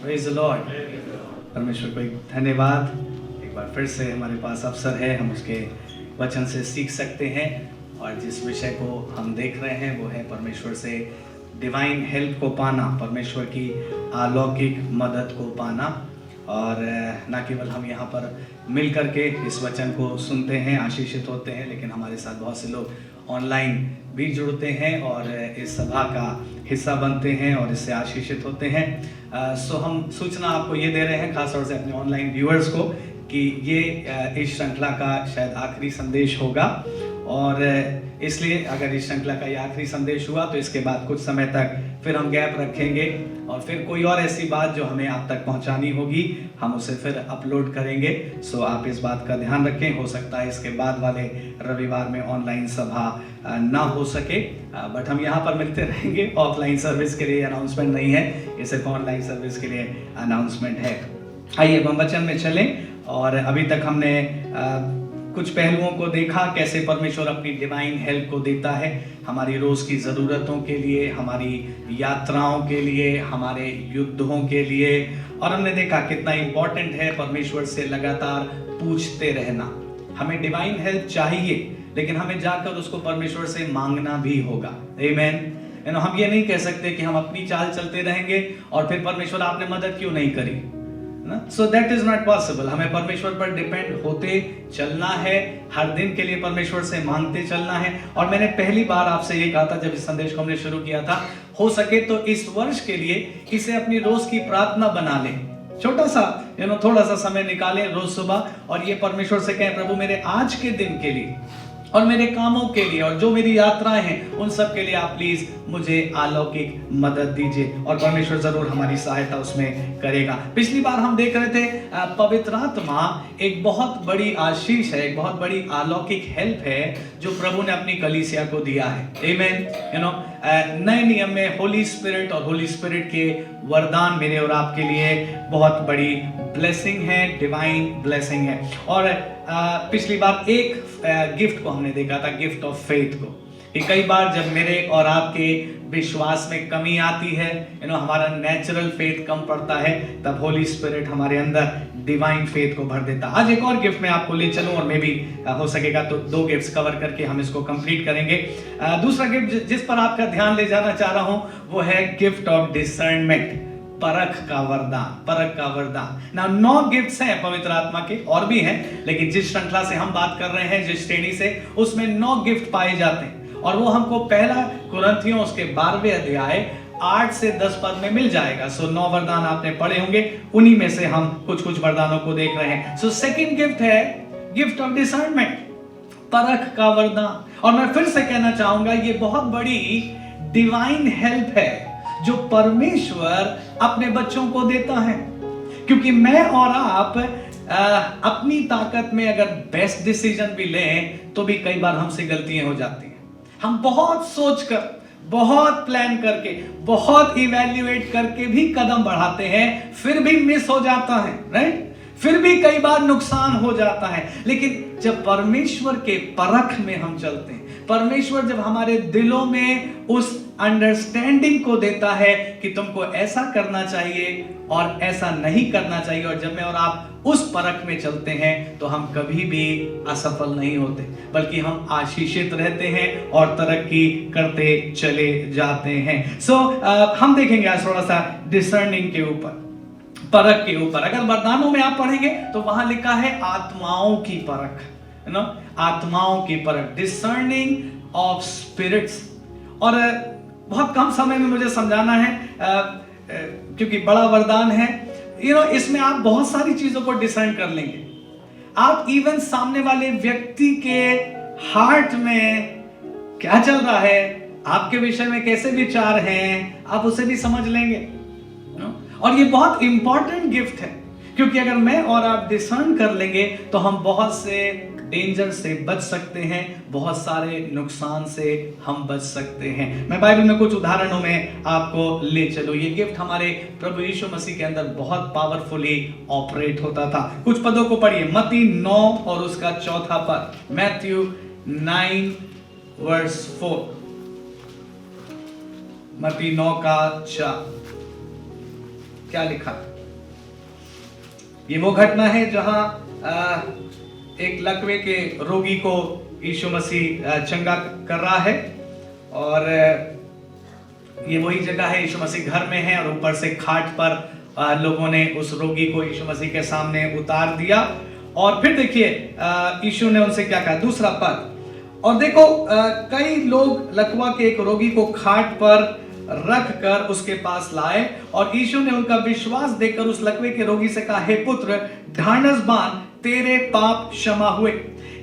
Praise the Lord. परमेश्वर को एक धन्यवाद। एक बार फिर से हमारे पास अवसर है, हम उसके वचन से सीख सकते हैं। और जिस विषय को हम देख रहे हैं वो है परमेश्वर से डिवाइन हेल्प को पाना, परमेश्वर की अलौकिक मदद को पाना। और न केवल हम यहाँ पर मिल करके इस वचन को सुनते हैं, आशीषित होते हैं, लेकिन हमारे साथ बहुत से लोग ऑनलाइन भी जुड़ते हैं और इस सभा का हिस्सा बनते हैं और इससे आशीषित होते हैं। सो हम सूचना आपको ये दे रहे हैं, खासतौर से अपने ऑनलाइन व्यूअर्स को, कि ये इस श्रृंखला का शायद आखिरी संदेश होगा। और इसलिए अगर इस श्रृंखला का ये आखिरी संदेश हुआ तो इसके बाद कुछ समय तक फिर हम गैप रखेंगे और फिर कोई और ऐसी बात जो हमें आप तक पहुंचानी होगी हम उसे फिर अपलोड करेंगे। सो आप इस बात का ध्यान रखें। हो सकता है इसके बाद वाले रविवार में ऑनलाइन सभा ना हो सके, बट हम यहाँ पर मिलते रहेंगे। ऑफलाइन सर्विस के लिए अनाउंसमेंट नहीं है, ये सिर्फ ऑनलाइन सर्विस के लिए अनाउंसमेंट है। आइए हम वचन में चलें। और अभी तक हमने कुछ पहलुओं को देखा, कैसे परमेश्वर अपनी डिवाइन हेल्प को देता है हमारी रोज की ज़रूरतों के लिए, हमारी यात्राओं के लिए, हमारे युद्धों के लिए। और हमने देखा कितना इम्पोर्टेंट है परमेश्वर से लगातार पूछते रहना। हमें डिवाइन हेल्प चाहिए, लेकिन हमें जाकर उसको परमेश्वर से मांगना भी होगा। आमीन। हम ये नहीं कह सकते कि हम अपनी चाल चलते रहेंगे और फिर परमेश्वर आपने मदद क्यों नहीं करी। So that is not possible. हमें परमेश्वर पर डिपेंड होते चलना है, हर दिन के लिए परमेश्वर से मांगते चलना है। और मैंने पहली बार आपसे ये कहा था जब इस संदेश को हमने शुरू किया था, हो सके तो इस वर्ष के लिए इसे अपनी रोज की प्रार्थना बना लें। छोटा सा थोड़ा सा समय निकालें रोज सुबह और ये परमेश्वर से कहें, प्रभु मेरे आज के दिन के लिए और मेरे कामों के लिए और जो मेरी यात्राएं हैं उन सब के लिए आप प्लीज मुझे अलौकिक मदद दीजिए। और परमेश्वर जरूर हमारी सहायता उसमें करेगा। पिछली बार हम देख रहे थे पवित्र आत्मा एक बहुत बड़ी आशीष है, एक बहुत बड़ी अलौकिक हेल्प है जो प्रभु ने अपनी कलीसिया को दिया है। आमीन। नए नियम में होली स्पिरिट और होली स्पिरिट के वरदान मेरे और आपके लिए बहुत बड़ी ब्लेसिंग है, डिवाइन ब्लेसिंग है। और पिछली बार एक गिफ्ट को हमने देखा था, गिफ्ट ऑफ फेथ को, कि कई बार जब मेरे और आपके विश्वास में कमी आती है, हमारा नेचुरल फेथ कम पड़ता है, तब होली स्पिरिट हमारे अंदर डिवाइन फेथ को भर देता। आज एक और गिफ्ट मैं आपको ले चलूं और मे भी हो सकेगा तो 2 गिफ्ट्स कवर करके हम इसको कंप्लीट करेंगे। दूसरा गिफ्ट जिस पर आपका ध्यान ले जाना चाह रहा हूं वो है गिफ्ट ऑफ डिसर्नमेंट, परख का वरदान, परख का वरदान। ना 9 गिफ्ट्स हैं पवित्र आत्मा के, और भी हैं, लेकिन जिस श्रृंखला से हम बात कर रहे हैं, जिस श्रेणी से, उसमें 9 गिफ्ट पाए जाते हैं। और वो हमको पहला कुरिन्थियों उसके 12वें अध्याय 8 से 10 पद में मिल जाएगा। सो 9 वरदान आपने पढ़े होंगे, उन्हीं में से हम कुछ कुछ वरदानों को देख रहे हैं। सो सेकंड गिफ्ट है गिफ्ट ऑफ डिसर्नमेंट, परख का वरदान। और मैं फिर से कहना चाहूंगा ये बहुत बड़ी डिवाइन हेल्प है जो परमेश्वर अपने बच्चों को देता है। क्योंकि मैं और आप अपनी ताकत में अगर बेस्ट डिसीजन भी लें तो भी कई बार हमसे गलतियां हो जाती हैं। हम बहुत सोचकर, बहुत प्लान करके, बहुत इवैल्यूएट करके भी कदम बढ़ाते हैं, फिर भी मिस हो जाता है, राइट? फिर भी कई बार नुकसान हो जाता है। लेकिन जब परमेश्वर के परख में हम चलते हैं, परमेश्वर जब हमारे दिलों में उस अंडरस्टैंडिंग को देता है कि तुमको ऐसा करना चाहिए और ऐसा नहीं करना चाहिए, और जब मैं और आप उस परख में चलते हैं तो हम कभी भी असफल नहीं होते, बल्कि हम आशीषित रहते हैं और तरक्की करते चले जाते हैं। सो हम देखेंगे आज थोड़ा सा डिसर्निंग के ऊपर, परख के ऊपर। अगर वरदानों में आप पढ़ेंगे तो वहां लिखा है आत्माओं की परख, आत्माओं की परख, डिसर्निंग ऑफ स्पिरिट्स। और बहुत कम समय में मुझे समझाना है क्योंकि बड़ा वरदान है। इसमें आप बहुत सारी चीजों को डिसर्न कर लेंगे। आप इवन सामने वाले व्यक्ति के हार्ट में क्या चल रहा है, आपके विषय में कैसे विचार हैं, आप उसे भी समझ लेंगे। और ये बहुत इंपॉर्टेंट गिफ्ट है, क्योंकि अगर मैं और आप डिसर्न कर लेंगे तो हम बहुत से डेंजर से बच सकते हैं, बहुत सारे नुकसान से हम बच सकते हैं। मैं बाइबल में कुछ उदाहरणों में आपको ले चलूं। ये गिफ्ट हमारे प्रभु यीशु मसीह के अंदर बहुत पावरफुली ऑपरेट होता था। कुछ पदों को पढ़िए, मत्ती 9 और उसका 4था पद, मैथ्यू 9 वर्स 4, मत्ती 9 का 4 क्या लिखा? ये वो घटना है जहां एक लकवे के रोगी को यीशु मसीह चंगा कर रहा है, और ये वही जगह है, यीशु मसीह घर में है और ऊपर से खाट पर लोगों ने उस रोगी को यीशु मसीह के सामने उतार दिया। और फिर देखिए यीशु ने उनसे क्या कहा, दूसरा पद, और देखो कई लोग लकवा के एक रोगी को खाट पर रख कर उसके पास लाए, और यीशु ने उनका विश्वास देखकर उस लकवे के रोगी से कहा, हे पुत्र, ढाढ़स बांध, तेरे पाप क्षमा हुए।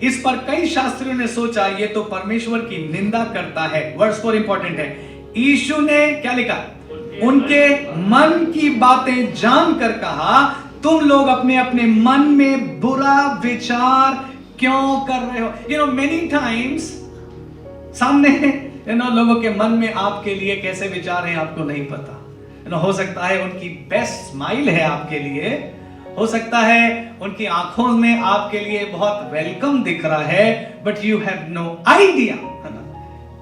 इस पर कई शास्त्रियों ने सोचा ये तो परमेश्वर की निंदा करता है। वर्ड्स फॉर इंपॉर्टेंट है। यीशु ने क्या लिखा, उनके मन की बातें जानकर कहा, तुम लोग अपने अपने मन में बुरा विचार क्यों कर रहे हो। यू नो मेनी टाइम्स सामने लोगों के मन में आपके लिए कैसे विचार हैं आपको नहीं पता। हो सकता है उनकी बेस्ट स्माइल है आपके लिए, हो सकता है उनकी आंखों में आपके लिए बहुत वेलकम दिख रहा है, but you have no idea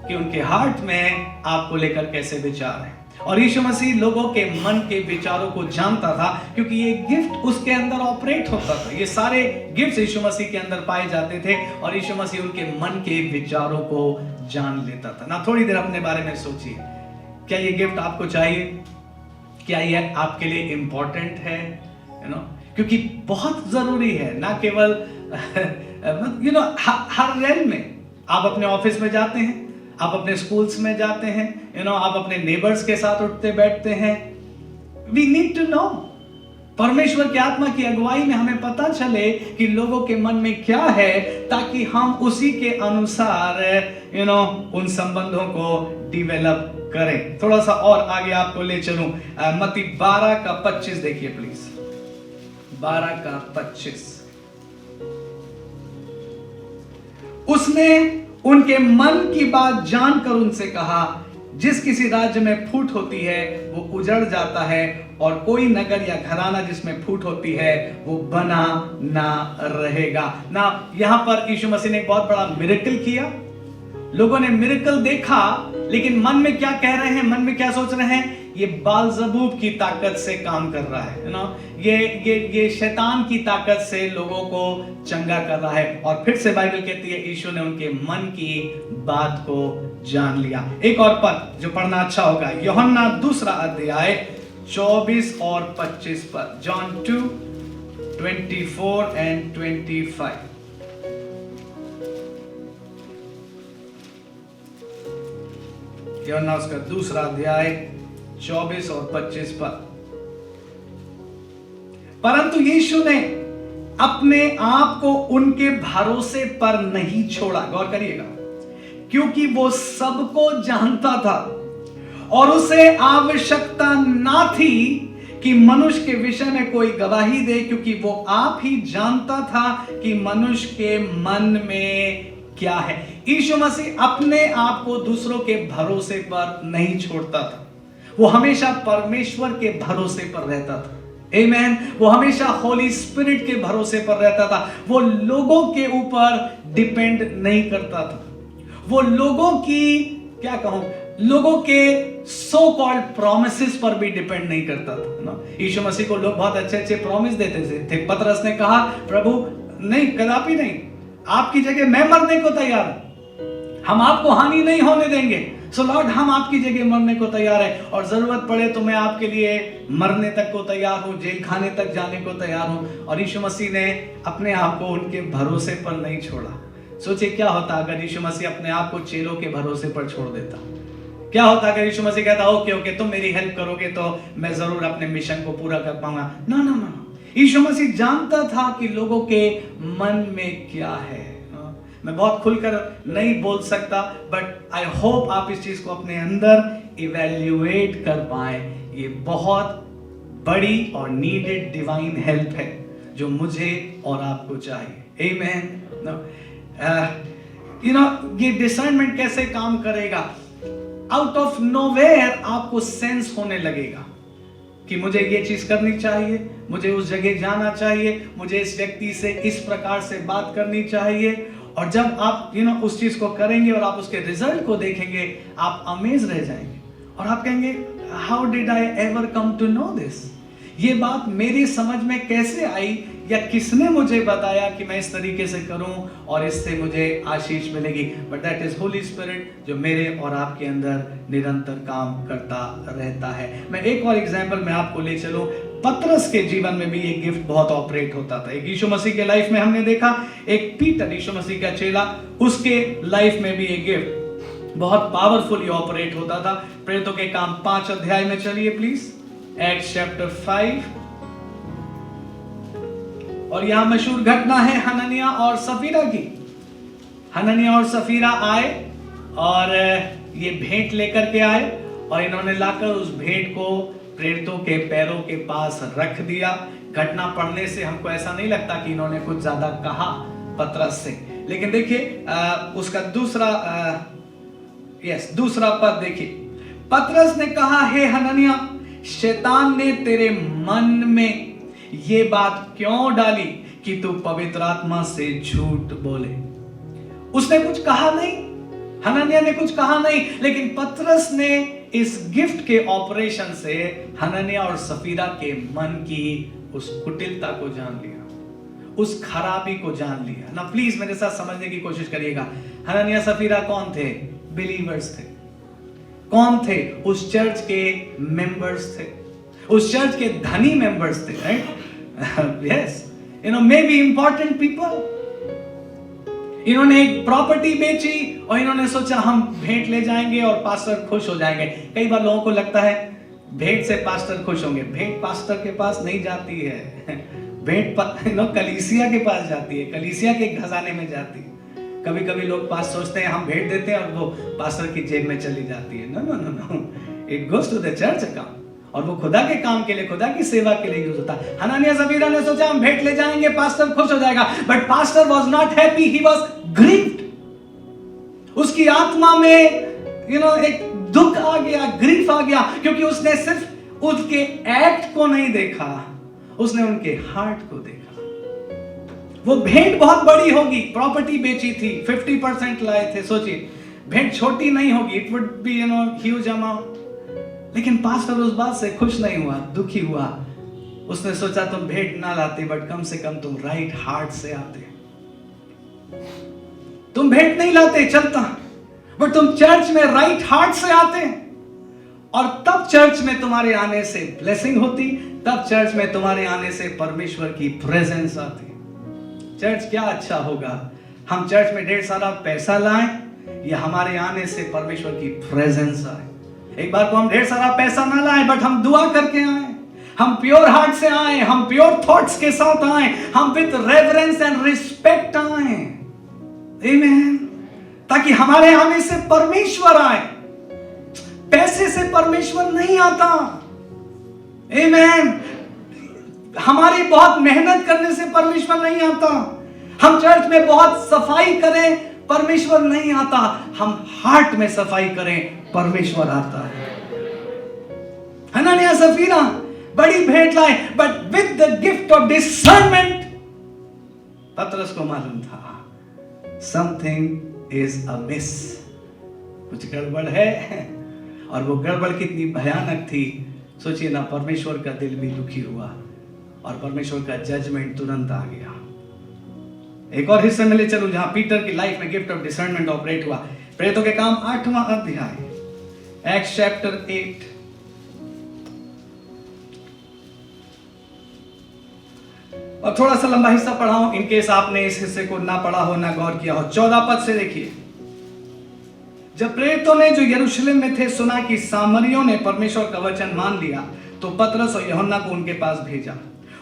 कि उनके हार्ट में आपको लेकर कैसे विचार है। और यीशु मसीह लोगों के मन के विचारों को जानता था, क्योंकि ये गिफ्ट उसके अंदर ऑपरेट होता था। ये सारे गिफ्ट यीशु मसीह के अंदर पाए जाते थे, और यीशु मसीह उनके मन के विचारों को जान लेता था ना। थोड़ी देर अपने बारे में सोचिए, क्या ये गिफ्ट आपको चाहिए? क्या ये आपके लिए इंपॉर्टेंट है? क्योंकि बहुत जरूरी है, ना केवल हर रेल में। आप अपने ऑफिस में जाते हैं, आप अपने स्कूल्स में जाते हैं, आप अपने नेबर्स के साथ उठते बैठते हैं। वी नीड टू नो, परमेश्वर की आत्मा की अगुवाई में हमें पता चले कि लोगों के मन में क्या है, ताकि हम उसी के अनुसार उन संबंधों को डिवेलप करें। थोड़ा सा और आगे आपको ले चलूं, मत्ती 12 का 25 देखिए प्लीज, 12 का 25। उसने उनके मन की बात जानकर उनसे कहा, जिस किसी राज्य में फूट होती है वो उजड़ जाता है, और कोई नगर या घराना जिसमें फूट होती है वो बना ना रहेगा ना। यहां पर यीशु मसीह ने एक बहुत बड़ा मिरेकल किया। लोगों ने मिरेकल देखा, लेकिन मन में क्या कह रहे हैं, मन में क्या सोच रहे हैं, ये बालजबूब की ताकत से काम कर रहा है ना, ये शैतान की ताकत से लोगों को चंगा कर रहा है। और फिर से बाइबल कहती है यीशु ने उनके मन की बात को जान लिया। एक और पद जो पढ़ना अच्छा होगा, यूहन्ना 2 अध्याय 24 और 25 पद, जॉन 2:24 and 25। यूहन्ना उसका 2 अध्याय 24 और 25 पद। परंतु यीशु ने अपने आप को उनके भरोसे पर नहीं छोड़ा, गौर करिएगा, क्योंकि वो सबको जानता था और उसे आवश्यकता ना थी कि मनुष्य के विषय में कोई गवाही दे, क्योंकि वो आप ही जानता था कि मनुष्य के मन में क्या है। यीशु मसीह अपने आप को दूसरों के भरोसे पर नहीं छोड़ता था, वो हमेशा परमेश्वर के भरोसे पर रहता था। आमेन। वो हमेशा होली स्पिरिट के भरोसे पर रहता था। वो लोगों के ऊपर डिपेंड नहीं करता था, वो लोगों की क्या कहूं, लोगों के सो कॉल्ड प्रोमिसेस पर भी डिपेंड नहीं करता था ना। यीशु मसीह को लोग बहुत अच्छे अच्छे प्रॉमिस देते थे। पतरस ने कहा, प्रभु नहीं, कदापि नहीं, आपकी जगह मैं मरने को तैयार हूं, हम आपको हानि नहीं होने देंगे। सो लॉर्ड, हम आपकी जगह मरने को तैयार हैं, और जरूरत पड़े तो मैं आपके लिए मरने तक को तैयार हूं, जेल खाने तक जाने को तैयार हूं। और यीशु मसीह ने अपने आप को उनके भरोसे पर नहीं छोड़ा। सोचिए क्या होता अगर यीशु मसीह अपने आप को चेलों के भरोसे पर छोड़ देता। क्या होता अगर यीशु मसीह कहता, ओके ओके तुम मेरी हेल्प करोगे तो मैं जरूर अपने मिशन को पूरा कर पाऊंगा। ना ना ना, यीशु मसीह जानता था कि लोगों के मन में क्या है। मैं बहुत खुलकर नहीं बोल सकता, बट आई होप आप इस चीज को अपने अंदर इवैल्यूएट कर पाए। ये बहुत बड़ी और नीडेड डिवाइन हेल्प है जो मुझे और आपको चाहिए। आमेन। ये डिसर्नमेंट कैसे काम करेगा? आउट ऑफ नोवेयर आपको सेंस होने लगेगा कि मुझे ये चीज करनी चाहिए, मुझे उस जगह जाना चाहिए, मुझे इस व्यक्ति से इस प्रकार से बात करनी चाहिए। और जब आप उस चीज को करेंगे और आप उसके रिजल्ट को देखेंगे, आप अमेज रह जाएंगे और आप कहेंगे, how did I ever come to know this? ये बात मेरी समझ में कैसे आई या किसने मुझे बताया कि मैं इस तरीके से करूं और इससे मुझे आशीष मिलेगी? But that is Holi spirit जो मेरे और आपके अंदर निरंतर काम करता रहता है। मैं एक और एग्जांपल में आपको ले चलूं। पतरस के जीवन में भी एक गिफ्ट बहुत ऑपरेट होता था। एक यीशु मसीह के लाइफ में हमने देखा, एक पीटर यीशु मसीह का चेला, उसके लाइफ में भी एक गिफ्ट बहुत पावरफुली ऑपरेट होता था। प्रेरितों के काम 5 अध्याय में चलिए प्लीज, एक्ट्स चैप्टर 5। और यहां मशहूर घटना है हननिया और सफीरा की। हननिया और सफीरा आए और ये भेंट लेकर के आए और इन्होंने लाकर उस भेंट को प्रेरितों के पैरों के पास रख दिया। घटना पढ़ने से हमको ऐसा नहीं लगता कि इन्होंने कुछ ज्यादा कहा पतरस से, लेकिन देखिए उसका दूसरा पद देखिए। पतरस ने कहा, हे हननिया, शैतान ने तेरे मन में ये बात क्यों डाली कि तू पवित्र आत्मा से झूठ बोले? उसने कुछ कहा नहीं, हननिया ने कुछ कहा नहीं, लेकिन पतरस ने इस गिफ्ट के ऑपरेशन से हननिया और सफीरा के मन की उस कुटिलता को जान लिया, उस खराबी को जान लिया ना। प्लीज मेरे साथ समझने की कोशिश करिएगा। हननिया सफीरा कौन थे? बिलीवर्स थे। कौन थे? उस चर्च के मेंबर्स थे, उस चर्च के धनी मेंबर्स थे, right? Yes, you know, may be important people. इन्होंने एक प्रॉपर्टी बेची और इन्होंने सोचा हम भेंट ले जाएंगे और पास्टर खुश हो जाएंगे। कई बार लोगों को लगता है भेंट से पास्टर खुश होंगे। भेंट पास्टर के पास नहीं जाती है, भेंट कलीसिया के पास जाती है, कलीसिया के खजाने में जाती है। कभी कभी लोग पास सोचते हैं हम भेंट देते हैं और वो पास्टर की जेब में चली जाती है। No no no no, it goes to the church account और वो खुदा के काम के लिए, खुदा की सेवा के लिए यूज होता है। हननिया सफीरा ने सोचा हम भेंट ले जाएंगे, पास्टर खुश हो जाएगा, but pastor was not happy, he was grieved. उसकी आत्मा में एक दुख आ गया, ग्रीफ आ गया, क्योंकि उसने सिर्फ उसके एक्ट को नहीं देखा, उसने उनके हार्ट को देखा। वो भेंट बहुत बड़ी होगी, प्रॉपर्टी बेची थी, 50% लाए थे। सोचिए, भेंट छोटी नहीं होगी, it would be huge amount. लेकिन पास्टर उस बात से खुश नहीं हुआ, दुखी हुआ। उसने सोचा तुम भेंट ना लाते, बट कम से कम तुम राइट हार्ट से आते। तुम भेंट नहीं लाते चलता, बट तुम चर्च में राइट हार्ट से आते, और तब चर्च में तुम्हारे आने से ब्लेसिंग होती, तब चर्च में तुम्हारे आने से परमेश्वर की प्रेजेंस आती। चर्च क्या अच्छा होगा हम चर्च में ढेर सारा पैसा लाएं या हमारे आने से परमेश्वर की प्रेजेंस आए। एक बार को हम ढेर सारा पैसा ना लाएं, बट हम दुआ करके आए, हम प्योर हार्ट से आए, हम प्योर थॉट्स के साथ आए, हम विद रेवरेंस एंड रिस्पेक्ट आए। आमीन। ताकि हमारे आने से परमेश्वर आए। पैसे से परमेश्वर नहीं आता। आमीन। हमारी बहुत मेहनत करने से परमेश्वर नहीं आता। हम चर्च में बहुत सफाई करें, परमेश्वर नहीं आता। हम हार्ट में सफाई करें, परमेश्वर आता है। हननिया सफीरा बड़ी भेंट लाए, but with the gift of discernment. पतरस को मालूम था समथिंग इज अमिस, कुछ गड़बड़ है। और वो गड़बड़ कितनी भयानक थी सोचिए ना। परमेश्वर का दिल भी दुखी हुआ और परमेश्वर का जजमेंट तुरंत आ गया। एक और हिस्से में ले चलूं जहां पीटर की लाइफ में गिफ्ट ऑफ डिसर्नमेंट ऑपरेट हुआ। प्रेरितों के काम 8वां अध्याय, एक्ट्स चैप्टर 8। और थोड़ा सा लंबा हिस्सा पढ़ा हूं, इनकेस आपने इस हिस्से को ना पढ़ा हो, ना गौर किया हो। 14 पद से देखिए। जब प्रेरितों ने जो यरूशलेम में थे सुना कि सामरियों ने परमेश्वर का वचन मान लिया, तो पतरस और यूहन्ना को उनके पास भेजा।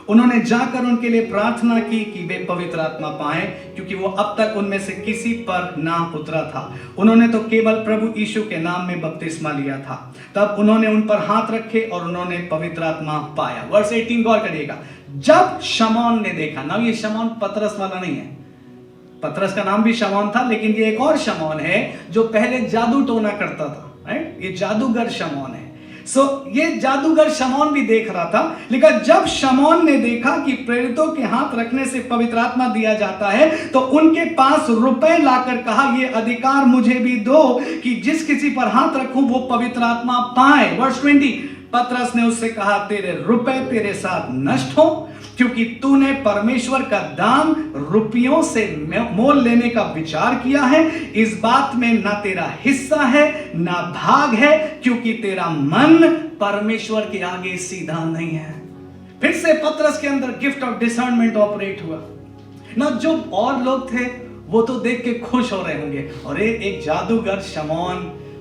उन्होंने जाकर उनके लिए प्रार्थना की कि वे पवित्र आत्मा पाएं, क्योंकि वो अब तक उनमें से किसी पर ना उतरा था। उन्होंने तो केवल प्रभु यीशु के नाम में बपतिस्मा लिया था। तब उन्होंने उन पर हाथ रखे और उन्होंने पवित्र आत्मा पाया। वर्ष 18 गौर करिएगा। जब शमौन ने देखा ना, ये शमौन पतरस वाला नहीं है। पतरस का नाम भी शमौन था, लेकिन ये एक और शमौन है जो पहले जादू टोना करता था, राइट? ये जादूगर शमौन है। ये जादूगर शमौन भी देख रहा था। लेकिन जब शमौन ने देखा कि प्रेरितों के हाथ रखने से पवित्र आत्मा दिया जाता है, तो उनके पास रुपए लाकर कहा, ये अधिकार मुझे भी दो कि जिस किसी पर हाथ रखूं वो पवित्र आत्मा पाए। वर्ष 20। पतरस ने उससे कहा, तेरे रुपए तेरे साथ नष्ट हो, क्योंकि तूने परमेश्वर का दाम रुपयों से मोल लेने का विचार किया है। इस बात में ना तेरा हिस्सा है ना भाग है, क्योंकि तेरा मन परमेश्वर के आगे सीधा नहीं है। फिर से पतरस के अंदर गिफ्ट ऑफ डिसर्नमेंट ऑपरेट हुआ ना। जो और लोग थे वो तो देख के खुश हो रहे होंगे, और एक जादूगर शमौन,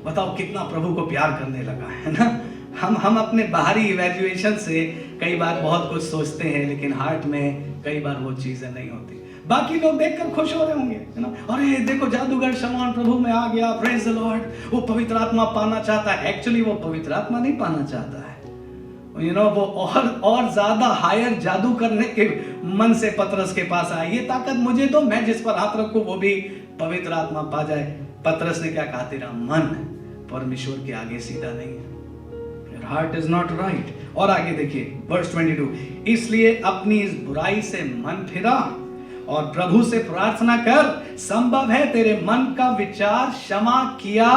बताओ कितना प्रभु को प्यार करने लगा है ना। हम अपने बाहरी इवैल्यूएशन से कई बार बहुत कुछ सोचते हैं, लेकिन हार्ट में कई बार वो चीजें नहीं होती। बाकी लोग देखकर खुश हो रहे होंगे, है ना। अरे देखो जादूगर शमौन प्रभु में आ गया, प्रेज द लॉर्ड, वो पवित्र आत्मा पाना चाहता है। एक्चुअली वो पवित्र आत्मा नहीं पाना चाहता है, वो और ज्यादा हायर जादू करने के मन से पतरस के पास आया। ये ताकत मुझे तो, मैं जिस पर हाथ रखूं वो भी पवित्र आत्मा पा जाए। पतरस ने क्या कहा, तेरा मन परमेश्वर के आगे सीधा नहीं है, your heart is not right। और आगे देखिए वर्स 22, इसलिए अपनी इस बुराई से मन फिरा और प्रभु से प्रार्थना कर, संभव है तेरे मन का विचार क्षमा किया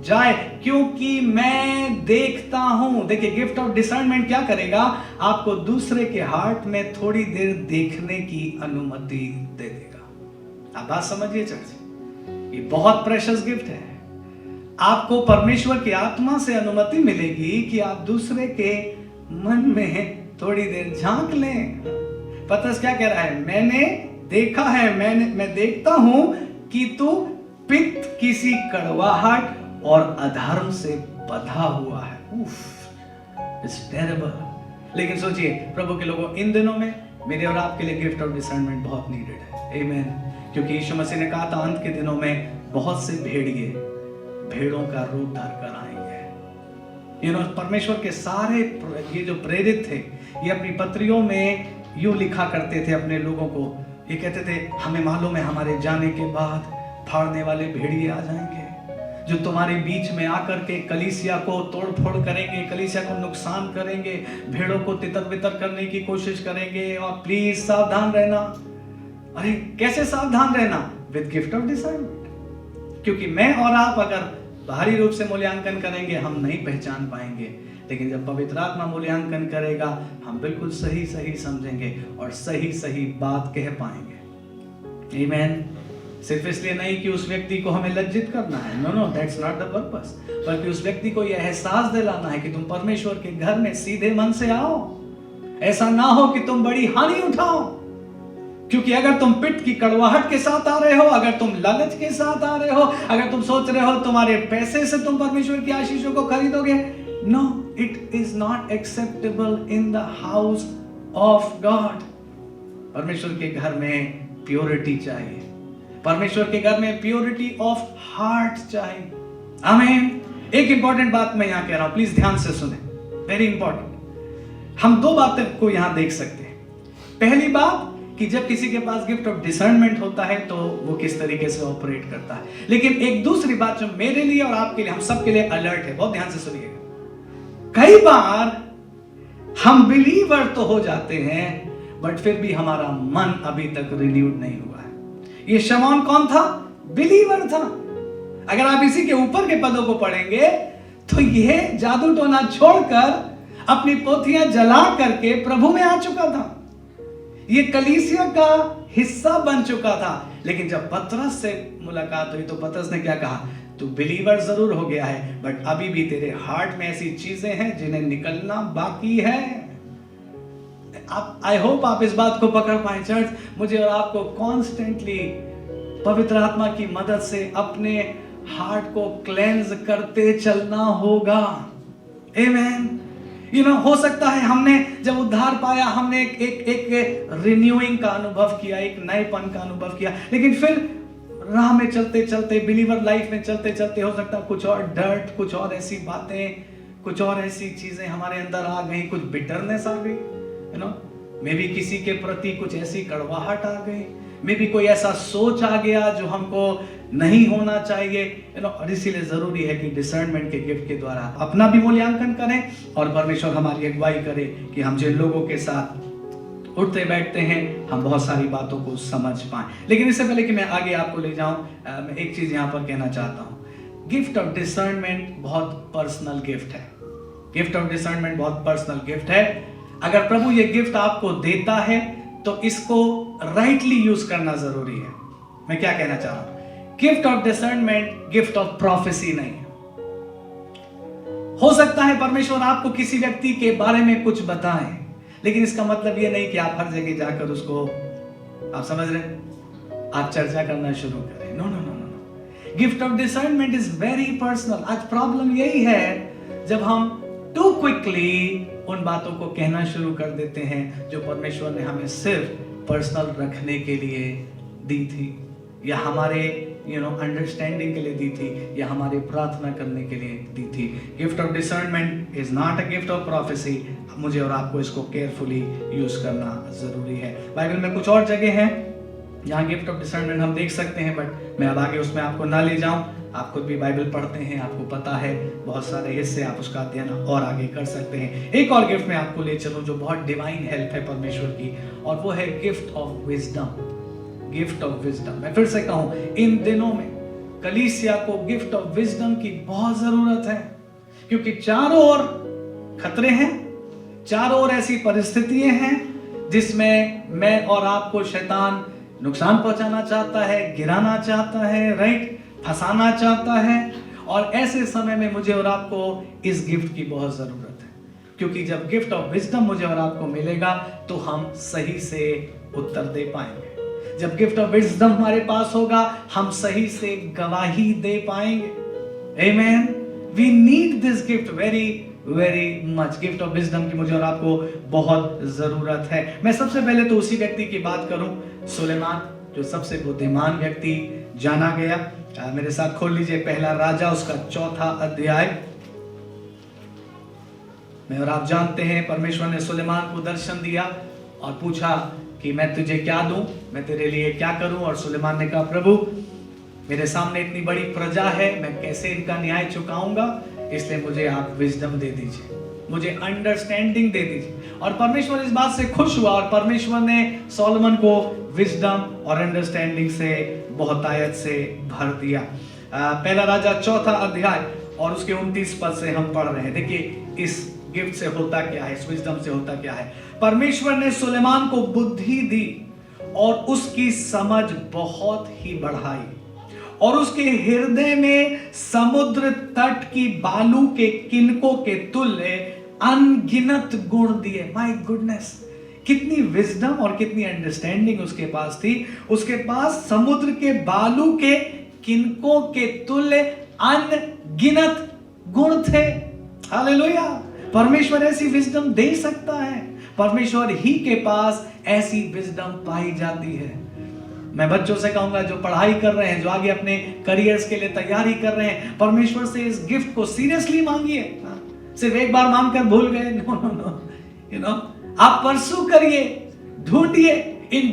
जाए, क्योंकि मैं देखता हूं। देखिए गिफ्ट ऑफ डिसर्नमेंट क्या करेगा, आपको दूसरे के हार्ट में थोड़ी देर देखने की अनुमति दे देगा। आप बात समझिए चर्च, ये बहुत प्रेशियस गिफ्ट है। आपको परमेश्वर की आत्मा से अनुमति मिलेगी कि आप दूसरे के मन में थोड़ी देर झांक लें। पतरस क्या कह रहा है, मैंने देखा है, मैं देखता हूं कि तू पित्त किसी कड़वाहट और अधर्म से बंधा हुआ है। It's terrible. लेकिन सोचिए प्रभु के लोगों, इन दिनों में मेरे और आपके लिए गिफ्ट ऑफ डिसर्नमेंट बहुत नीडेड है। आमीन। क्योंकि यीशु मसीह ने कहा था अंत के दिनों में बहुत से भेड़िए भेड़ों का रूप धर कर आएंगे। परमेश्वर के सारे ये जो प्रेरित थे, ये अपनी पत्रियों में यूं लिखा करते थे अपने लोगों को। ये कहते थे, हमें मालूम है हमारे जाने के बाद फाड़ने वाले भेड़िए आ जाएंगे, जो तुम्हारे बीच में आकर के कलीसिया को तोड़ फोड़ करेंगे, कलीसिया को नुकसान करेंगे, भेड़ों को तितर बितर करने की कोशिश करेंगे। और प्लीज सावधान रहना। अरे कैसे सावधान रहना, विद गिफ्ट ऑफ डिसर्नमेंट। क्योंकि मैं और आप अगर बाहरी रूप से मूल्यांकन करेंगे हम नहीं पहचान पाएंगे, लेकिन जब पवित्र आत्मा मूल्यांकन करेगा हम बिल्कुल सही सही समझेंगे और सही सही बात कह पाएंगे। आमीन। सिर्फ इसलिए नहीं कि उस व्यक्ति को हमें लज्जित करना है, no that's not the purpose, बल्कि उस व्यक्ति को यह एहसास दिलाना है कि तुम परमेश्वर के घर में सीधे मन से आओ। ऐसा ना हो कि तुम बड़ी हानि उठाओ, क्योंकि अगर तुम पित्त की कड़वाहट के साथ आ रहे हो, अगर तुम लालच के साथ आ रहे हो, अगर तुम सोच रहे हो तुम्हारे पैसे से तुम परमेश्वर की आशीषों को खरीदोगे, no, it is not acceptable in the house of God. परमेश्वर के घर में प्योरिटी चाहिए, परमेश्वर के घर में प्योरिटी ऑफ हार्ट चाहिए। आमीन। एक इंपॉर्टेंट बात मैं यहां कह रहा हूं, प्लीज ध्यान से सुने, वेरी इंपॉर्टेंट। हम दो बातें को यहां देख सकते हैं। पहली बात कि जब किसी के पास गिफ्ट ऑफ डिसर्नमेंट होता है तो वो किस तरीके से ऑपरेट करता है। लेकिन एक दूसरी बात जो मेरे लिए और आपके लिए, हम सबके लिए अलर्ट है, बहुत ध्यान से सुनिएगा। कई बार हम बिलीवर तो हो जाते हैं बट फिर भी हमारा मन अभी तक रिन्यूड नहीं हुआ है। ये शमौन कौन था? बिलीवर था। अगर आप इसी के ऊपर के पदों को पढ़ेंगे तो यह जादू टोना छोड़कर अपनी पोथियां जला करके प्रभु में आ चुका था, ये कलीसिया का हिस्सा बन चुका था। लेकिन जब पतरस से मुलाकात हुई तो पतरस ने क्या कहा? तू बिलीवर जरूर हो गया है बट अभी भी तेरे हार्ट में ऐसी चीजें हैं जिन्हें निकलना बाकी है। आई होप आप इस बात को पकड़ पाए चर्च। मुझे और आपको कॉन्स्टेंटली पवित्र आत्मा की मदद से अपने हार्ट को क्लेंज करते चलना होगा। आमेन। हो सकता है हमने जब उद्धार पाया हमने एक रिन्यूइंग का अनुभव किया, एक नएपन का अनुभव किया, लेकिन फिर राह में चलते चलते, बिलीवर लाइफ में चलते चलते हो सकता है कुछ और डर्ट, कुछ और ऐसी बातें, कुछ और ऐसी चीजें हमारे अंदर आ गई, कुछ बिटरनेस आ गई, मे बी किसी के प्रति कुछ ऐसी कड़वाहट आ गई, मे बी कोई ऐसा सोच आ गया जो हमको नहीं होना चाहिए। और इसीलिए जरूरी है कि डिसर्नमेंट के गिफ्ट के द्वारा अपना भी मूल्यांकन करें और परमेश्वर हमारी अगुवाई करे कि हम जिन लोगों के साथ उठते बैठते हैं हम बहुत सारी बातों को समझ पाएं। लेकिन इससे पहले कि मैं आगे आपको ले जाऊं, मैं एक चीज यहां पर कहना चाहता हूं। गिफ्ट ऑफ डिसर्नमेंट बहुत पर्सनल गिफ्ट है। गिफ्ट ऑफ डिसर्नमेंट बहुत पर्सनल गिफ्ट है। अगर प्रभु ये गिफ्ट आपको देता है तो इसको राइटली यूज करना जरूरी है। मैं क्या कहना चाह रहा हूं, gift of discernment gift of prophecy नहीं है। हो सकता है परमेश्वर आपको किसी व्यक्ति के बारे में कुछ बताएं, लेकिन इसका मतलब ये नहीं कि आप हर जगह जाकर उसको, आप समझ रहे, आप चर्चा करना शुरू करें। No no no no, gift of discernment is very personal. आज प्रॉब्लम यही है, जब हम टू क्विकली उन बातों को कहना शुरू कर देते हैं जो परमेश्वर ने हमें सिर्फ पर्सनल रखने के लिए दी थी, या हमारे अंडरस्टैंडिंग के लिए दी थी, या हमारे प्रार्थना करने के लिए दी थी। Gift of discernment is not a gift of prophecy. मुझे और आपको इसको केयरफुली यूज करना जरूरी है। बाइबल में कुछ और जगह है जहाँ गिफ्ट ऑफ डिसर्नमेंट हम देख सकते हैं, बट मैं अब आगे उसमें आपको ना ले जाऊं। आप खुद भी बाइबल पढ़ते हैं, आपको पता है बहुत सारे हिस्से, आप उसका अध्ययन और आगे कर सकते हैं। एक और गिफ्ट में आपको ले चलूं जो बहुत डिवाइन हेल्प है परमेश्वर की, और वो है gift of wisdom. Gift of wisdom, मैं फिर से कहूं, इन दिनों में कलीसिया को गिफ्ट ऑफ विजडम की बहुत जरूरत है, क्योंकि चारों ओर खतरे हैं, चारों ओर ऐसी परिस्थितियां हैं जिसमें मैं और आपको शैतान नुकसान पहुंचाना चाहता है, गिराना चाहता है, राइट, फंसाना चाहता है। और ऐसे समय में मुझे और आपको इस गिफ्ट की बहुत जरूरत है, क्योंकि जब गिफ्ट ऑफ विजडम मुझे और आपको मिलेगा तो हम सही से उत्तर दे पाएंगे। जब गिफ्ट ऑफ विजडम हमारे पास होगा, हम सही से गवाही दे पाएंगे। Amen. We need this gift very very much. Gift of wisdom की मुझे और आपको बहुत जरूरत है। मैं सबसे पहले तो उसी व्यक्ति की बात करूं, सुलेमान, जो सबसे बुद्धिमान व्यक्ति जाना गया। मेरे साथ खोल लीजिए पहला राजा, उसका 4था अध्याय। मैं और आप जानते हैं परमेश्वर ने सुलेमान को दर्शन दिया और पूछा कि मैं तुझे क्या दूं, मैं तेरे लिए क्या करूं। और सुलेमान ने कहा, प्रभु मेरे सामने इतनी बड़ी प्रजा है, मैं कैसे इनका न्याय चुकाऊंगा, इसलिए मुझे आप विजडम दे दीजिए, मुझे अंडरस्टैंडिंग दे दीजिए। और परमेश्वर इस बात से खुश हुआ और परमेश्वर ने सोलोमन को विजडम और अंडरस्टैंडिंग से बहुतायत से भर दिया। पहला राजा 4था अध्याय और उसके 29 पद से हम पढ़ रहे हैं। देखिए इस गिफ्ट से होता क्या है, इस विजडम से होता क्या है। परमेश्वर ने सुलेमान को बुद्धि दी और उसकी समझ बहुत ही बढ़ाई, और उसके हृदय में समुद्र तट की बालू के किनकों के तुल्य अनगिनत गुण दिए। माय गुडनेस, कितनी विजडम और कितनी अंडरस्टैंडिंग उसके पास थी। उसके पास समुद्र के बालू के किनकों के तुल्य अनगिनत गुण थे। हालेलुया। परमेश्वर ऐसी विजडम दे सकता है, परमेश्वर ही के पास ऐसी विजडम पाई जाती है। मैं बच्चों से कहूंगा जो पढ़ाई कर रहे हैं, जो आगे अपने करियर्स के लिए तैयारी कर रहे हैं, परमेश्वर से इस गिफ्ट को सीरियसली मांगिए। सिर्फ एक बार मांगकर भूल गए, नो नो नो, आप परसू करिए, ढूंढिए इन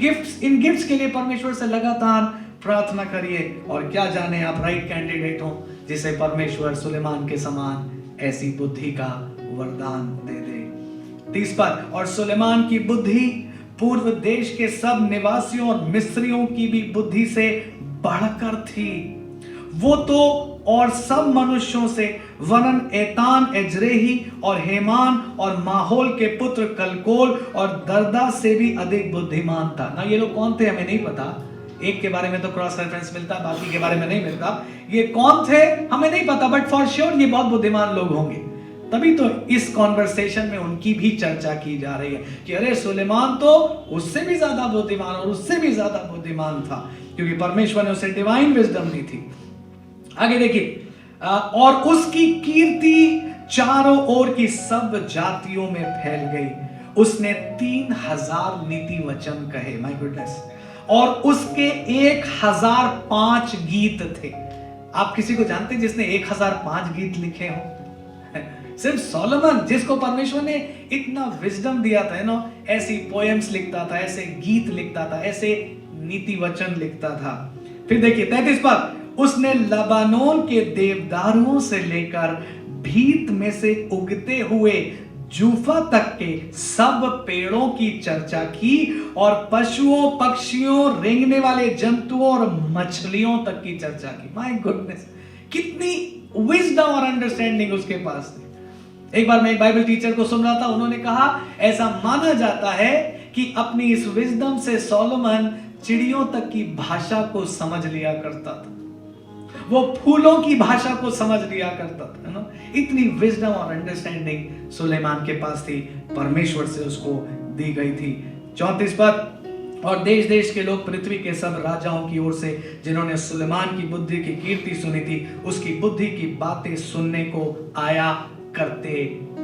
गिफ्ट्स के लिए परमेश्वर से लगातार प्रार्थना करिए, और क्या जाने आप राइट कैंडिडेट हो जिसे परमेश्वर सुलेमान के समान ऐसी बुद्धि का वरदान दे दे। 30 पद, और सुलेमान की बुद्धि पूर्व देश के सब निवासियों और मिस्रियों की भी बुद्धि से बढ़कर थी। वो तो और सब मनुष्यों से वरन एतान एजरेही और हेमान और माहौल के पुत्र कलकोल और दर्दा से भी अधिक बुद्धिमान था। ना ये लोग कौन थे हमें नहीं पता, एक के बारे में तो क्रॉस रेफरेंस मिलता, बाकी के बारे में नहीं मिलता। ये कौन थे हमें नहीं पता, बट फॉर श्योर ये बहुत बुद्धिमान लोग होंगे। तभी तो इस कॉन्वर्सेशन में उनकी भी चर्चा की जा रही है कि अरे सुलेमान तो उससे भी ज्यादा बुद्धिमान और उससे भी ज्यादा बुद्धिमान था, क्योंकि परमेश्वर ने उसे डिवाइन विजडम दी थी। आगे देखिए, और उसकी कीर्ति चारों ओर की सब जातियों में फैल गई। उसने 3000 नीति वचन कहे, माय गुडनेस, और उसके 1005 गीत थे। आप किसी को जानते हैं जिसने 1005 गीत लिखे हो? सिर्फ सोलोमन, जिसको परमेश्वर ने इतना विजडम दिया था ना, ऐसी पोएम्स लिखता था, ऐसे गीत लिखता था, ऐसे नीति वचन लिखता था। फिर देखिए 33 पद, उसने लबानोन के देवदारुओं से लेकर भीत में से उगते हुए जूफा तक के सब पेड़ों की चर्चा की, और पशुओं, पक्षियों, रेंगने वाले जंतुओं और मछलियों तक की चर्चा की। माय गुडनेस, कितनी विजडम और अंडरस्टैंडिंग उसके पास थी। एक बार मैं एक बाइबल टीचर को सुन रहा था, उन्होंने कहा ऐसा माना जाता है कि अपनी इस विजडम से सोलोमन चिड़ियों तक की भाषा को समझ लिया करता था, वो फूलों की भाषा को समझ लिया करता था ना। इतनी विजडम और अंडरस्टैंडिंग सुलेमान के पास थी, परमेश्वर से उसको दी गई थी। 34 पद, और देश देश के लोग पृथ्वी के सब राजाओं की ओर से जिन्होंने सुलेमान की बुद्धि की कीर्ति सुनी थी, उसकी बुद्धि की बातें सुनने को आया करते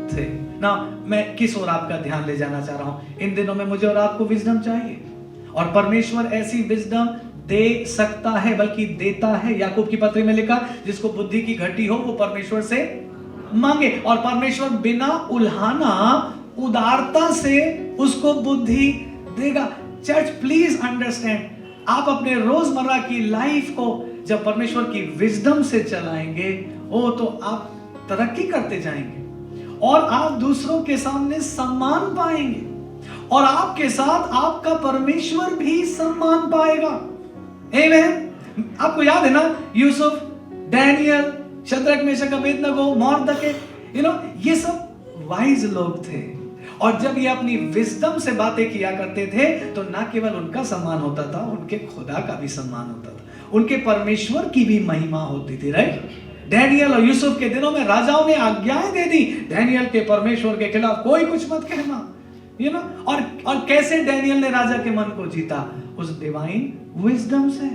थे ना। मैं किस ओर आपका ध्यान ले जाना चाह रहा हूं, इन दिनों में मुझे और आपको विजडम चाहिए, और परमेश्वर ऐसी विजडम दे सकता है, बल्कि देता है। याकूब की पत्री में लिखा, जिसको बुद्धि की घटी हो वो परमेश्वर से मांगे, और परमेश्वर बिना उल्हाना उदारता से उसको बुद्धि देगा। चर्च प्लीज अंडरस्टैंड, आप अपने रोजमर्रा की लाइफ को जब परमेश्वर की विजडम से चलाएंगे, ओ तो आप तरक्की करते जाएंगे और आप दूसरों के सामने सम्मान पाएंगे, और आपके साथ आपका परमेश्वर भी सम्मान पाएगा। आमीन। आपको याद है ना, Yusuf, Daniel, Shadrach, Meshach, Abednego, Mordecai, ये सब वाइज लोग थे, और जब ये अपनी विजडम से बातें किया करते थे तो ना केवल उनका सम्मान होता था, उनके खुदा का भी सम्मान होता था, उनके परमेश्वर की भी महिमा होती थी। राइट। डैनियल और यूसुफ के दिनों में राजाओं ने आज्ञाएं दे दी, डैनियल के परमेश्वर के खिलाफ कोई कुछ मत कहना, और कैसे डैनियल ने राजा के मन को जीता, उस डिवाइन विजडम से।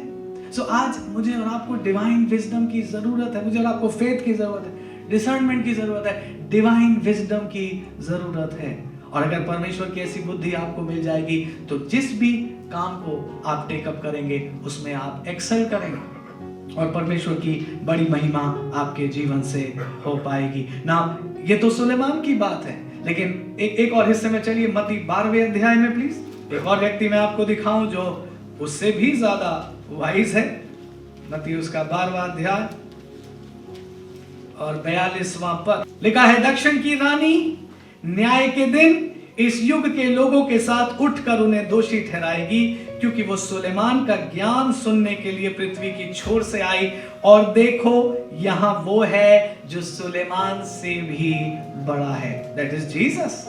सो आज मुझे और आपको डिवाइन विजडम की जरूरत है, मुझे और आपको फेथ की जरूरत है, डिसर्नमेंट की जरूरत है, डिवाइन विजडम की जरूरत है। और अगर परमेश्वर की ऐसी बुद्धि आपको मिल जाएगी तो जिस भी काम को आप टेकअप करेंगे उसमें आप एक्सेल करेंगे, और परमेश्वर की बड़ी महिमा आपके जीवन से हो पाएगी ना। ये तो सुलेमान की बात है, लेकिन एक और हिस्से में चलिए, मत्ती 12वें अध्याय में प्लीज एक और व्यक्ति मैं आपको दिखाऊं जो उससे भी ज्यादा वाइज है। मत्ती उसका 12वां अध्याय और 42वां पद लिखा है, दक्षिण की रानी न्याय के दिन इस युग के लोगों के साथ उठकर उन्हें दोषी ठहराएगी, क्योंकि वो सुलेमान का ज्ञान सुनने के लिए पृथ्वी की छोर से आई, और देखो यहां वो है जो सुलेमान से भी बड़ा है। दैट इज जीसस,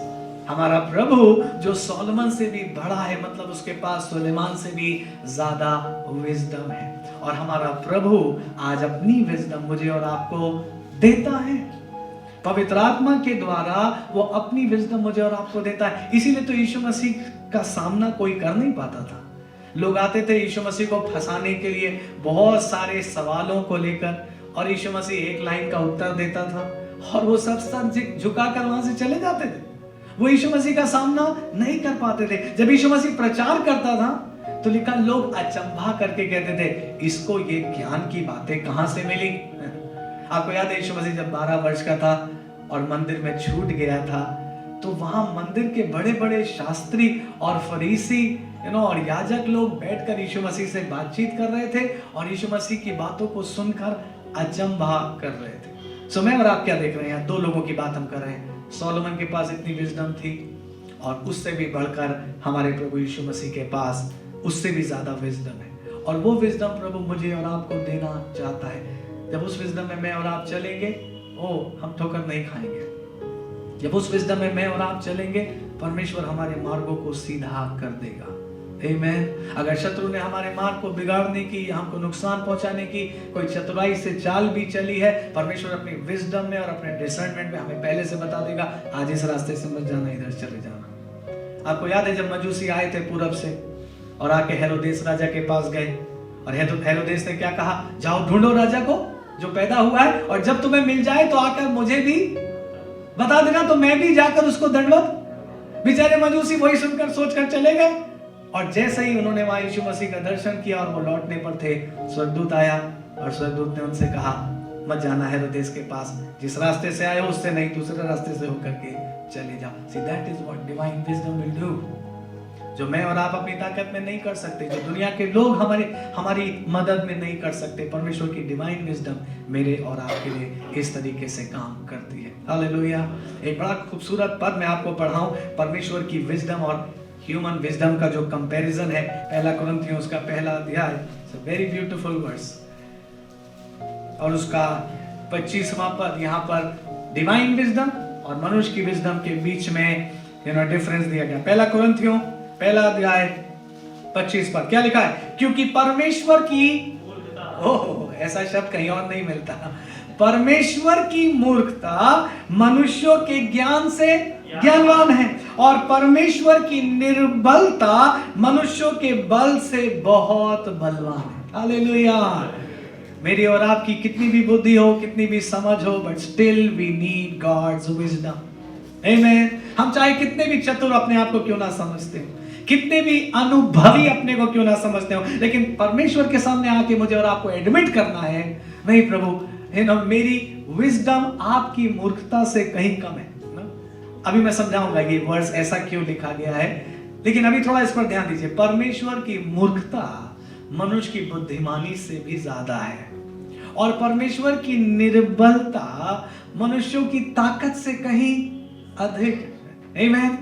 हमारा प्रभु जो सोलोमन से भी बड़ा है, मतलब उसके पास सुलेमान से भी ज्यादा विजडम है। और हमारा प्रभु आज अपनी विजडम मुझे और आपको देता है, पवित्र आत्मा के द्वारा वो अपनी विजडम मुझे और आपको देता है। इसीलिए तो यीशु मसीह का सामना कोई कर नहीं पाता था। लोग आते थे यीशु मसीह को फंसाने के लिए बहुत सारे सवालों को लेकर, और यीशु मसीह एक लाइन का उत्तर देता था और वो सब सर झुकाकर वहां से चले जाते थे। वो यीशु मसीह का सामना नहीं कर पाते थे। जब यीशु मसीह प्रचार करता था तो लिखा, लोग अचंभा करके कहते थे, इसको ये ज्ञान की बातें कहां से मिली। आपको याद है यीशु मसीह जब 12 वर्ष का था और मंदिर में छूट गया था, तो वहां मंदिर के बड़े बड़े शास्त्री और फरीसी और याजक लोग बैठकर यीशु मसीह से बातचीत कर रहे थे और यीशु मसीह की बातों को सुनकर अचंभा कर रहे थे। सो मैं और आप क्या देख रहे हैं, दो लोगों की बात हम कर रहे हैं। सोलोमन के पास इतनी विजडम थी, और उससे भी बढ़कर हमारे प्रभु यीशु मसीह के पास उससे भी ज्यादा विजडम है, और वो विजडम प्रभु मुझे और आपको देना चाहता है। जब उस विजडम में मैं और आप चलेंगे, हम ठोकर नहीं खाएंगे। जब उस विजडम में मैं और आप चलेंगे, परमेश्वर हमारे मार्गों को सीधा कर देगा। आमीन। अगर शत्रु ने हमारे मार्ग को बिगाड़ने की, हमको नुकसान पहुंचाने की कोई चतुराई से चाल भी चली है, परमेश्वर अपनी विजडम में और अपने डिसर्नमेंट में हमें पहले से बता देगा, आज इस रास्ते से मत जाना, इधर चले जाना। आपको याद है जब मजूसी आए थे पूरब से और आके हेरोदेस राजा के पास गए, और हेरोदेस ने क्या कहा, जाओ ढूंढो राजा को जो पैदा हुआ है, और जब तुम्हें मिल जाए तो आकर मुझे भी बता देना, तो मैं भी जाकर उसको दंडवत। बेचारे मजूसी वही सुनकर सोचकर चले गए, और जैसे ही उन्होंने वहां यीशु मसीह का दर्शन किया और वो लौटने पर थे, स्वर्गदूत आया और स्वर्गदूत ने उनसे कहा, मत जाना हेरोदेस के पास, जिस रास्ते से आए हो उससे नहीं, दूसरे रास्ते से होकर के चले जाओ। See, that is what divine wisdom will do। जो मैं और आप अपनी ताकत में नहीं कर सकते, जो दुनिया के लोग हमारी मदद में नहीं कर सकते, परमेश्वर की डिवाइन विजडम मेरे और आपके लिए इस तरीके से काम करती है। हालेलुया। एक बड़ा खूबसूरत पद मैं आपको पढ़ाऊं, परमेश्वर की विजडम और ह्यूमन विजडम का जो कंपैरिजन है, पहला कुरिन्थियों उसका पहला अध्याय, वेरी ब्यूटीफुल वर्स, और उसका 25वां पद। यहाँ पर डिवाइन विजडम और मनुष्य की विजडम के बीच में डिफरेंस दिया गया। पहला कुरिन्थियों पहला अध्याय 25 पर क्या लिखा है? क्योंकि परमेश्वर की, ओह ऐसा शब्द कहीं और नहीं मिलता, परमेश्वर की मूर्खता मनुष्यों के ज्ञान से ज्ञानवान है और परमेश्वर की निर्बलता मनुष्यों के बल से बहुत बलवान है। हालेलुया। मेरी और आपकी कितनी भी बुद्धि हो, कितनी भी समझ हो, but still we need God's wisdom. Amen. हम चाहे कितने भी चतुर अपने आप को क्यों ना समझते हो, कितने भी अनुभवी अपने को क्यों ना समझते हो, लेकिन परमेश्वर के सामने आके मुझे और आपको एडमिट करना है, नहीं प्रभु मेरी विजडम आपकी मूर्खता से कहीं कम है। अभी मैं समझाऊंगा ये वर्ड्स ऐसा क्यों लिखा गया है, लेकिन अभी थोड़ा इस पर ध्यान दीजिए। परमेश्वर की मूर्खता मनुष्य की बुद्धिमानी से भी ज्यादा है और परमेश्वर की निर्बलता मनुष्यों की ताकत से कहीं अधिक। आमीन।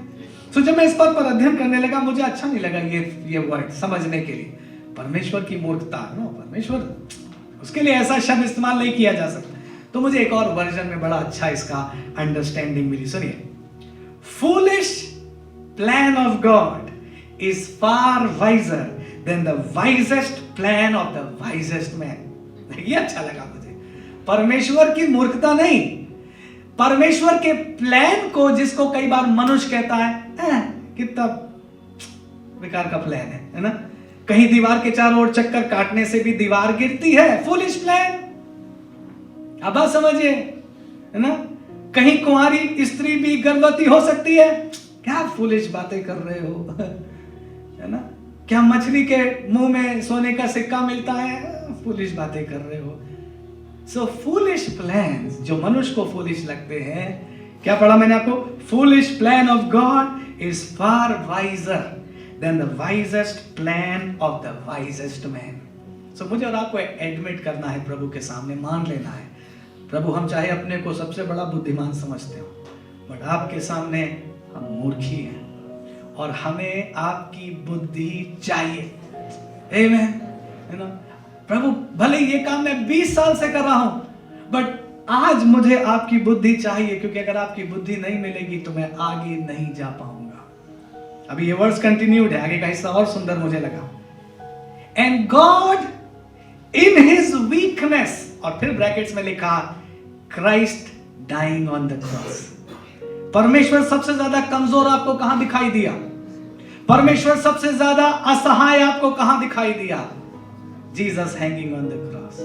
तो जब मैं इस बात पर अध्ययन करने लगा, मुझे अच्छा नहीं लगा ये वर्ड समझने के लिए। परमेश्वर की मूर्खता, परमेश्वर, उसके लिए ऐसा शब्द इस्तेमाल नहीं किया जा सकता। तो मुझे एक और वर्जन में बड़ा अच्छा इसका अंडरस्टैंडिंग मिली। सुनिए, foolish plan of God is far wiser than the wisest plan of the wisest man। ये अच्छा लगा मुझे। परमेश्वर की मूर्खता नहीं, परमेश्वर के प्लान को, जिसको कई बार मनुष्य कहता है कितना बेकार का प्लान है ना, कहीं दीवार के चारों ओर चक्कर काटने से भी दीवार गिरती है, फुलिश प्लान। अब बात समझिए, है ना, कहीं कुंवारी स्त्री भी गर्भवती हो सकती है, क्या फुलिश बातें कर रहे हो, है ना, क्या मछली के मुंह में सोने का सिक्का मिलता है, फुलिश बातें कर रहे हो। सो फुलिश प्लान्स जो मनुष्य को फुलिश लगते हैं, क्या पढ़ा मैंने आपको? Foolish plan of God is far wiser than the wisest plan of the wisest man. So मुझे और आपको एडमिट करना है, प्रभु के सामने मान लेना है, प्रभु हम चाहे अपने को सबसे बड़ा बुद्धिमान समझते हो, बट आपके सामने हम मूर्खी हैं और हमें आपकी बुद्धि चाहिए। आमीन, है ना प्रभु, भले ये काम मैं 20 साल से कर रहा हूं, बट आज मुझे आपकी बुद्धि चाहिए, क्योंकि अगर आपकी बुद्धि नहीं मिलेगी तो मैं आगे नहीं जा पाऊंगा। अभी ये वर्ड्स कंटिन्यूड है, आगे का हिस्सा और सुंदर मुझे लगा। And God in his weakness, और फिर ब्रैकेट्स में लिखा Christ dying on the cross. परमेश्वर सबसे ज्यादा कमजोर आपको कहां दिखाई दिया? परमेश्वर सबसे ज्यादा असहाय आपको कहां दिखाई दिया? Jesus hanging on the cross.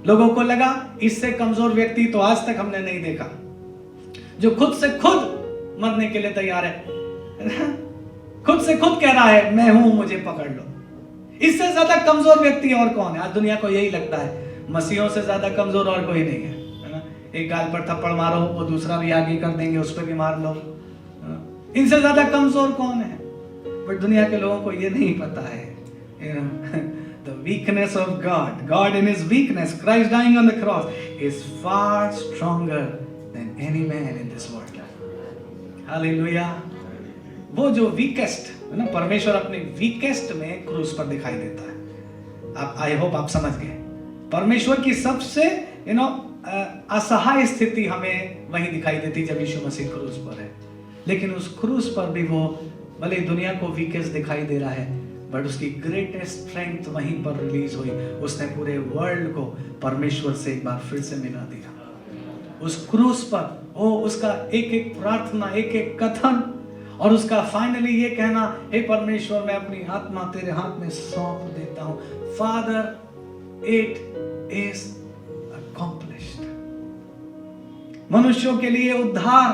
लोगों को लगा इससे कमजोर व्यक्ति तो आज तक हमने नहीं देखा, जो खुद से खुद मरने के लिए तैयार है, खुद से खुद कह रहा है मैं हूं, मुझे पकड़ लो। इससे ज्यादा कमजोर व्यक्ति और कौन है? आज दुनिया को यही लगता है, मसीहों से ज्यादा कमजोर और कोई नहीं है ना। एक गाल पर थप्पड़ मारो, वो दूसरा भी आगे कर देंगे, उस पर भी मार लो। इनसे ज्यादा कमजोर कौन है? बट दुनिया के लोगों को ये नहीं पता है। The weakness of God, God in His weakness, Christ dying on the cross, is far stronger than any man in this world. Hallelujah. वो जो वीकेस्ट है ना, परमेश्वर अपने वीकेस्ट में क्रूस पर दिखाई देता है। आप, आई होप आप समझ गए। परमेश्वर की सबसे असहाय स्थिति हमें वहीं दिखाई देती जब यीशु मसीह क्रूस पर है। लेकिन उस क्रूस पर भी वो भले दुनिया को वीकेस्ट दिखाई दे रहा है, बट उसकी ग्रेटेस्ट स्ट्रेंथ वहीं पर रिलीज हुई। उसने पूरे वर्ल्ड को परमेश्वर से एक बार फिर से मिला दिया। उस क्रूस पर उसका एक एक प्रार्थना, एक एक कथन, और उसका फाइनली ये कहना, हे परमेश्वर मैं अपनी आत्मा तेरे हाथ में सौंप देता हूं। Father, it is accomplished. मनुष्यों के लिए उद्धार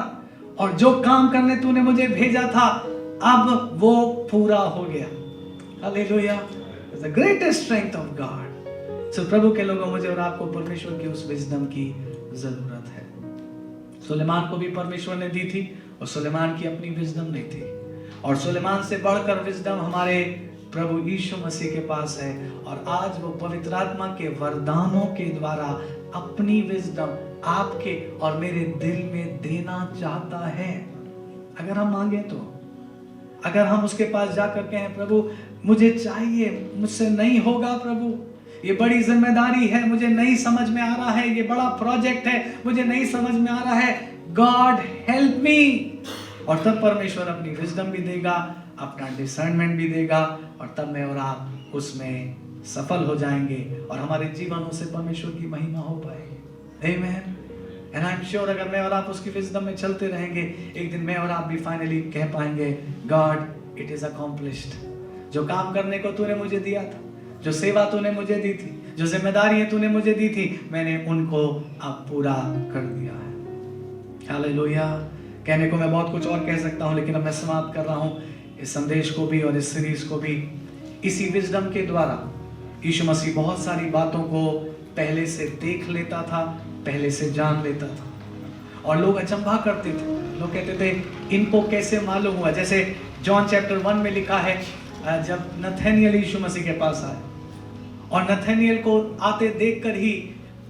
और जो काम करने तूने मुझे भेजा था, अब वो पूरा हो गया। Hallelujah. It's the greatest strength of God. So प्रभु के लोगों, मुझे और आपको परमेश्वर की उस विजडम की जरूरत है। सुलेमान को भी परमेश्वर ने दी थी और सुलेमान की अपनी विजडम नहीं थी, और सुलेमान से बढ़कर विजडम हमारे प्रभु यीशु मसीह के पास है। और आज वो पवित्र आत्मा के वरदानों के द्वारा अपनी विजडम आपके और मेरे दिल में देना चाहता है, अगर हम मांगे तो। अगर हम उसके पास जाकर कहें, प्रभु मुझे चाहिए, मुझसे नहीं होगा प्रभु, ये बड़ी जिम्मेदारी है, मुझे नहीं समझ में आ रहा है, ये बड़ा प्रोजेक्ट है, मुझे नहीं समझ में आ रहा है, गॉड हेल्प मी, और तब परमेश्वर अपनी विजडम भी देगा, अपना डिसर्नमेंट भी देगा, और तब मैं और आप उसमें सफल हो जाएंगे और हमारे जीवनों से परमेश्वर की महिमा हो पाएगी। आमेन। एंड आई एम श्योर अगर मैं और आप उसकी विजडम में चलते रहेंगे, एक दिन मैं और आप भी फाइनली कह पाएंगे, गॉड इट इज अकॉम्प्लिश्ड। जो काम करने को तूने मुझे दिया था, जो सेवा तूने मुझे दी थी, जो जिम्मेदारियां तूने मुझे दी थी, मैंने उनको अब पूरा कर दिया है। हालेलुया। कहने को मैं बहुत कुछ और कह सकता हूं, लेकिन अब मैं समाप्त कर रहा हूं इस संदेश को भी और इस सीरीज को भी। इसी विजडम के द्वारा यीशु मसीह बहुत सारी बातों को पहले से देख लेता था, पहले से जान लेता था, और लोग अचंभा करते थे। लोग कहते थे इनको कैसे मालूम हुआ। जैसे जॉन चैप्टर 1 में लिखा है, जब नथानिएल यीशु मसीह के पास आए और नथानिएल को आते देखकर ही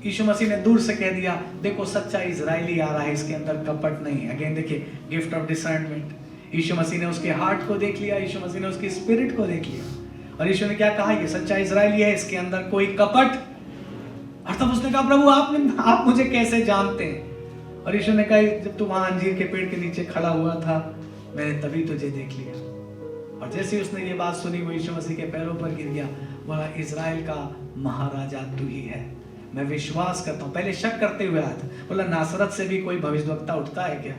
यीशु मसीह ने दूर से कह दिया, देखो सच्चा इजरायली आ रहा है, इसके अंदर कपट नहीं है। अगेन देखिए, गिफ्ट ऑफ डिसर्नमेंट। यीशु मसीह ने उसके हार्ट को देख लिया, यीशु मसीह ने उसकी स्पिरिट को देख लिया, और यीशु ने क्या कहा, ये सच्चा इजरायली है, इसके अंदर कोई कपट। और तब उसने कहा, प्रभु आप मुझे कैसे जानते हैं? और यीशु ने कहा, जब तू वहां अंजीर के पेड़ के नीचे खड़ा हुआ था, मैंने तभी तुझे देख लिया। और जैसे ही उसने ये बात सुनी, वो यीशु मसीह के पैरों पर गिर गया, बोला, इजराइल का महाराजा तू ही है, मैं विश्वास करता हूँ। पहले शक करते हुए आया था, बोला नासरत से भी कोई भविष्यवक्ता उठता है क्या?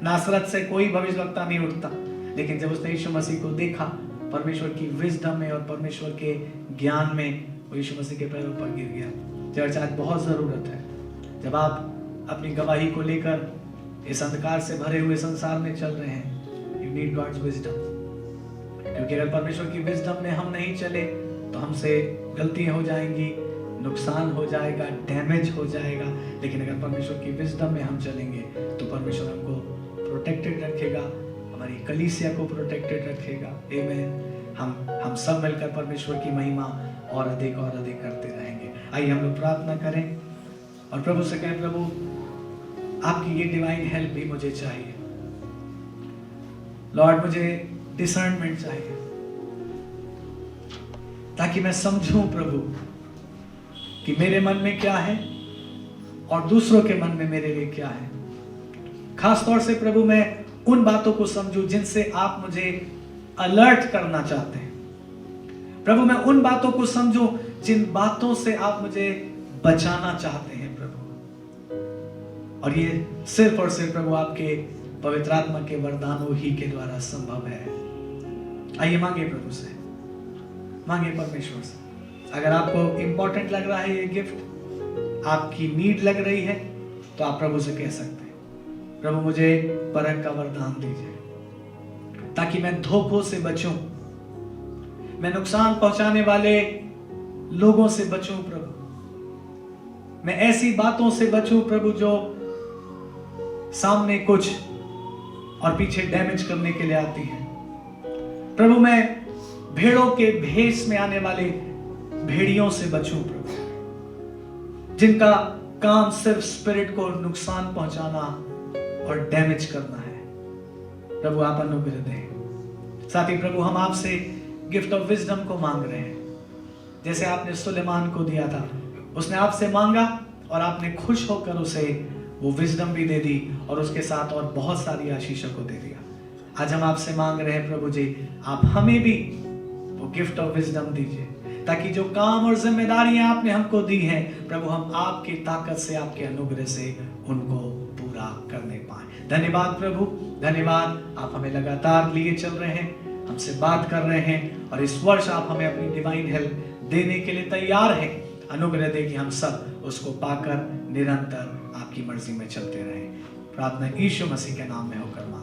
नासरत से कोई भविष्यवक्ता नहीं उठता। लेकिन जब उसने यीशु मसीह को देखा, परमेश्वर की विजडम में और परमेश्वर के ज्ञान में, वो यीशु मसीह के पैरों पर गिर गया। चर्च, आज बहुत जरूरत है, जब आप अपनी गवाही को लेकर इस अंधकार से भरे हुए संसार में चल रहे हैं, यू नीड गॉड्स विजडम। क्योंकि अगर परमेश्वर की विजडम में हम नहीं चले तो हमसे गलतियां हो जाएंगी, नुकसान हो जाएगा, डैमेज हो जाएगा। लेकिन अगर परमेश्वर की विजडम में हम चलेंगे तो परमेश्वर हमको प्रोटेक्टेड रखेगा, हमारी कलीसिया को प्रोटेक्टेड रखेगा। आमीन। हम सब मिलकर परमेश्वर की महिमा और अधिक करते रहेंगे। आइए हम लोग प्रार्थना करें और प्रभु से कहें, प्रभु आपकी ये डिवाइन हेल्प भी मुझे चाहिए। लॉर्ड, मुझे डिसर्नमेंट चाहिए ताकि मैं समझूं प्रभु कि मेरे मन में क्या है और दूसरों के मन में मेरे लिए क्या है। खास तौर से प्रभु मैं उन बातों को समझूं जिनसे आप मुझे अलर्ट करना चाहते हैं। प्रभु मैं उन बातों को समझूं जिन बातों से आप मुझे बचाना चाहते हैं प्रभु। और ये सिर्फ और सिर्फ प्रभु आपके पवित्र आत्मा के वरदानों ही के द्वारा संभव है। आइए मांगे प्रभु से, मांगे परमेश्वर से। अगर आपको इंपॉर्टेंट लग रहा है ये गिफ्ट, आपकी नीड लग रही है, तो आप प्रभु से कह सकते हैं, प्रभु मुझे परख का वरदान दीजिए ताकि मैं धोखों से बचूं, मैं नुकसान पहुंचाने वाले लोगों से बचूं प्रभु, मैं ऐसी बातों से बचूं प्रभु जो सामने कुछ और पीछे डैमेज करने के लिए आती है। प्रभु मैं भेड़ों के भेष में आने वाले भेड़ियों से बचूं प्रभु, जिनका काम सिर्फ स्पिरिट को नुकसान पहुंचाना और डैमेज करना है। प्रभु आप अनुग्रह दें। साथ ही प्रभु हम आपसे गिफ्ट ऑफ विजडम को मांग रहे हैं, जैसे आपने सुलेमान को दिया था। उसने आपसे मांगा और आपने खुश होकर उसे वो विजडम भी दे दी और उसके साथ और बहुत सारी आशीषों को दे दिया। आज हम आपसे मांग रहे हैं प्रभु जी, आप हमें भी वो गिफ्ट ऑफ विजडम दीजिए ताकि जो काम और जिम्मेदारियां आपने हमको दी हैं प्रभु, हम आपकी ताकत से, आपके अनुग्रह से उनको पूरा करने पाए। धन्यवाद प्रभु, धन्यवाद। आप हमें लगातार लिए चल रहे हैं, हमसे बात कर रहे हैं और इस वर्ष आप हमें अपनी डिवाइन हेल्प देने के लिए तैयार हैं। अनुग्रह दे कि हम सब उसको पाकर निरंतर आपकी मर्जी में चलते रहें। प्रार्थना यीशु मसीह के नाम में होकर मांगते हैं।